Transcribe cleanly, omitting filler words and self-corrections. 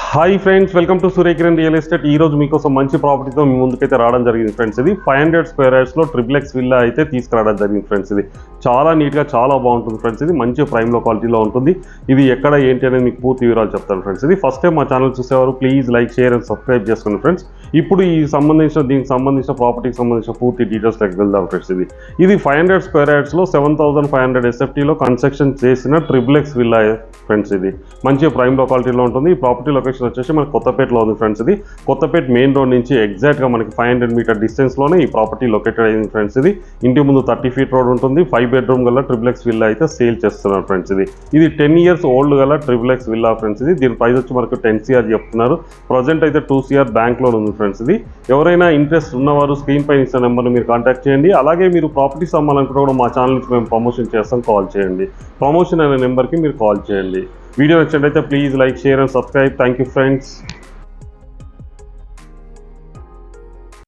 Hi friends, welcome to Surya Kiran real estate. ఈ రోజు మీకోసం మంచి ప్రాపర్టీతో మీ ముందుకైతే రావడం జరిగింది ఫ్రెండ్స్. ఇది 500 స్క్వేర్ యార్డ్స్లో ట్రిప్లెక్స్ విల్లా అయితే తీసుకురావడం జరిగింది ఫ్రెండ్స్. ఇది చాలా నీట్గా చాలా బాగుంటుంది ఫ్రెండ్స్. ఇది మంచి ప్రైమ్లో క్వాలిటీలో ఉంటుంది. ఇది ఎక్కడ ఏంటి అనేది మీకు పూర్తి వివరాలు చెప్తాను ఫ్రెండ్స్. ఇది ఫస్ట్ టైం మా ఛానల్ చూసేవారు please like, share and subscribe చేసుకోండి ఫ్రెండ్స్. ఇప్పుడు దీనికి సంబంధించిన ప్రాపర్టీకి సంబంధించిన పూర్తి డీటెయిల్స్ వెళ్దాం ఫ్రెండ్స్. ఇది 500 స్క్వేర్ యార్డ్స్లో 7500 SFTలో కన్స్ట్రక్షన్ చేసిన ట్రిప్లెక్స్ విల్లా ఫ్రెండ్స్. ఇది మంచి ప్రైమ్లో క్వాలిటీలో ఉంటుంది. ఈ ప్రాపర్టీ లొకేషన్ వచ్చేసి మనకి కొత్తపేటలో ఉంది ఫ్రెండ్స్. ఇది కొత్తపేట మెయిన్ రోడ్ నుంచి ఎగ్జాక్ట్గా మనకి 500 మీటర్ డిస్టెన్స్లోనే ఈ ప్రాపర్టీ లొకేటెడ్ అయింది ఫ్రెండ్స్. ఇంటి ముందు 30 ఫీట్ రోడ్ ఉంటుంది. 5 బెడ్రూమ్ గల ట్రిప్లెక్స్ విల్లా అయితే సేల్ చేస్తున్నారు ఫ్రెండ్స్. ఇది 10 ఇయర్స్ ఓల్డ్ గల ట్రిప్లెక్స్ విల్లా ఫ్రెండ్స్. దీని ప్రైస్ వచ్చి మనకు 10 CR చెప్తున్నారు. ప్రజెంట్ అయితే 2 CR బ్యాంక్ లోన్ ఉంది ఫ్రెండ్స్. ఎవరైనా ఇంట్రెస్ట్ ఉన్నవారు స్క్రీన్ పైన ఇచ్చిన నెంబర్ని మీరు కాంటాక్ట్ చేయండి. అలాగే మీరు ప్రాపర్టీస్ అమ్మాలనుకుంటే కూడా మా ఛానల్ నుంచి మేము ప్రమోషన్ చేస్తాం, కాల్ చేయండి. ప్రమోషన్ అనే నెంబర్కి మీరు కాల్ చేయండి. వీడియో నచ్చినట్లయితే please like, share and subscribe. Thank you friends.